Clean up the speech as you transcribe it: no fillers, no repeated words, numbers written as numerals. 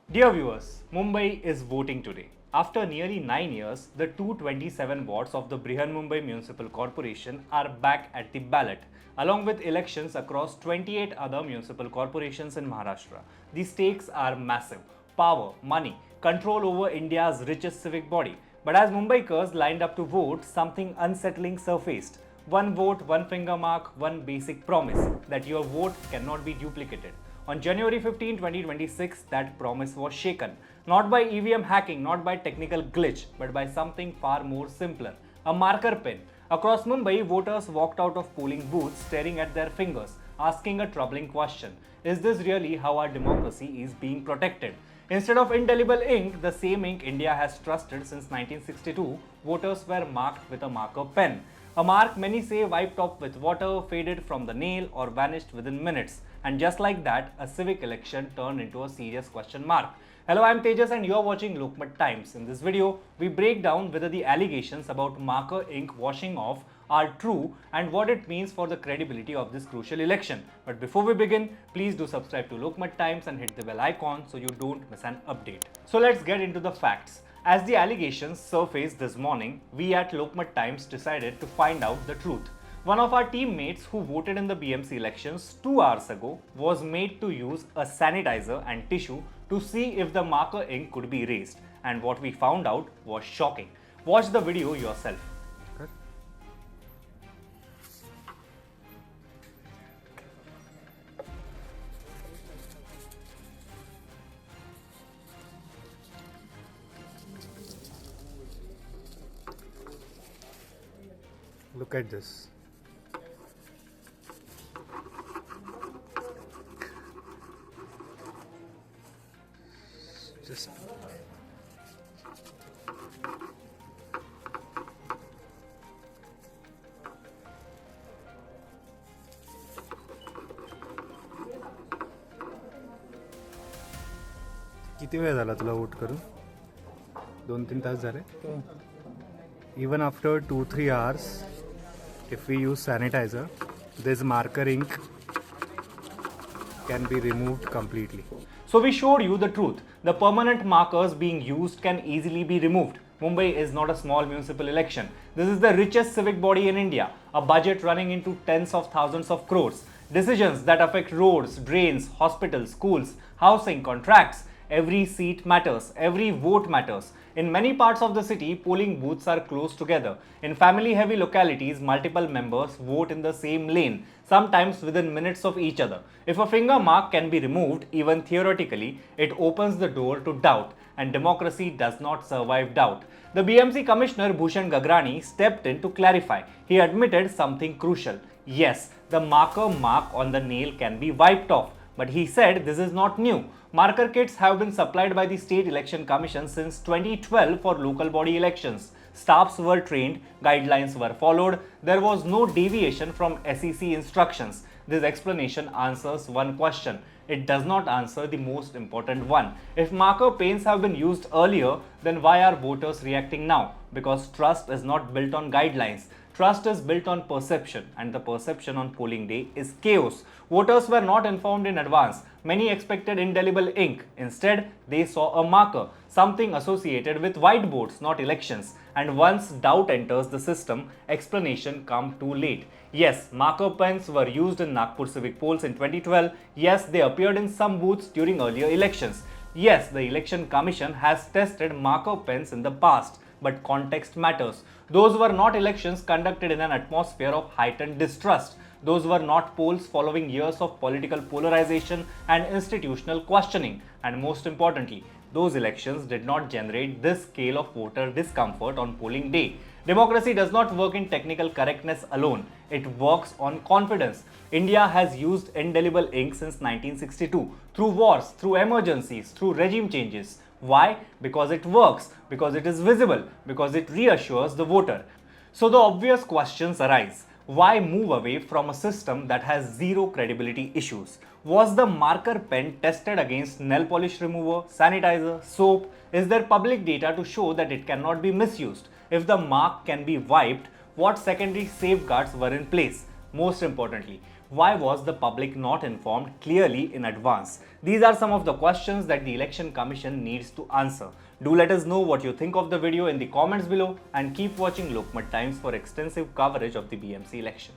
Dear viewers, Mumbai is voting today. After nearly 9 years, the 227 wards of the Mumbai Municipal Corporation are back at the ballot, along with elections across 28 other municipal corporations in Maharashtra. The stakes are massive. Power, money, control over India's richest civic body. But as Mumbaikars lined up to vote, something unsettling surfaced. One vote, one finger mark, one basic promise that your vote cannot be duplicated. On January 15, 2026, that promise was shaken. Not by EVM hacking, not by technical glitch, but by something far more simpler, a marker pen. Across Mumbai, voters walked out of polling booths staring at their fingers, asking a troubling question. Is this really how our democracy is being protected? Instead of indelible ink, the same ink India has trusted since 1962, voters were marked with a marker pen. A mark many say wiped off with water, faded from the nail, or vanished within minutes. And just like that, a civic election turned into a serious question mark. Hello, I'm Tejas and you're watching Lokmat Times. In this video, we break down whether the allegations about marker ink washing off are true and what it means for the credibility of this crucial election. But before we begin, please do subscribe to Lokmat Times and hit the bell icon so you don't miss an update. So let's get into the facts. As the allegations surfaced this morning, we at Lokmat Times decided to find out the truth. One of our teammates who voted in the BMC elections 2 hours ago was made to use a sanitizer and tissue to see if the marker ink could be erased, and what we found out was shocking. Watch the video yourself. Look at this. Just किती वेळ झाला तुला vote करून? 2-3 तास झाले. Even after 2-3 hours, if we use sanitizer, this marker ink can be removed completely. So we showed you the truth. The permanent markers being used can easily be removed. Mumbai is not a small municipal election. This is the richest civic body in India, a budget running into tens of thousands of crores. Decisions that affect roads, drains, hospitals, schools, housing, contracts. Every seat matters, every vote matters. In many parts of the city, polling booths are close together. In family-heavy localities, multiple members vote in the same lane, sometimes within minutes of each other. If a finger mark can be removed, even theoretically, it opens the door to doubt, and democracy does not survive doubt. The BMC Commissioner Bhushan Gagrani stepped in to clarify. He admitted something crucial. Yes, the marker mark on the nail can be wiped off. But he said this is not new. Marker kits have been supplied by the State Election Commission since 2012 for local body elections. Staffs were trained, guidelines were followed, there was no deviation from SEC instructions. This explanation answers one question. It does not answer the most important one. If marker pens have been used earlier, then why are voters reacting now? Because trust is not built on guidelines. Trust is built on perception, and the perception on polling day is chaos. Voters were not informed in advance. Many expected indelible ink. Instead, they saw a marker, something associated with whiteboards, not elections. And once doubt enters the system, explanation comes too late. Yes, marker pens were used in Nagpur civic polls in 2012. Yes, they appeared in some booths during earlier elections. Yes, the Election Commission has tested marker pens in the past. But context matters. Those were not elections conducted in an atmosphere of heightened distrust. Those were not polls following years of political polarization and institutional questioning. And most importantly, those elections did not generate this scale of voter discomfort on polling day. Democracy does not work in technical correctness alone. It works on confidence. India has used indelible ink since 1962, through wars, through emergencies, through regime changes. Why? Because it works, because it is visible, because it reassures the voter. So the obvious questions arise. Why move away from a system that has zero credibility issues? Was the marker pen tested against nail polish remover, sanitizer, soap? Is there public data to show that it cannot be misused? If the mark can be wiped, what secondary safeguards were in place? Most importantly, Why was the public not informed clearly in advance? These are some of the questions that the Election Commission needs to answer. Do let us know what you think of the video in the comments below and keep watching Lokmat Times for extensive coverage of the BMC election.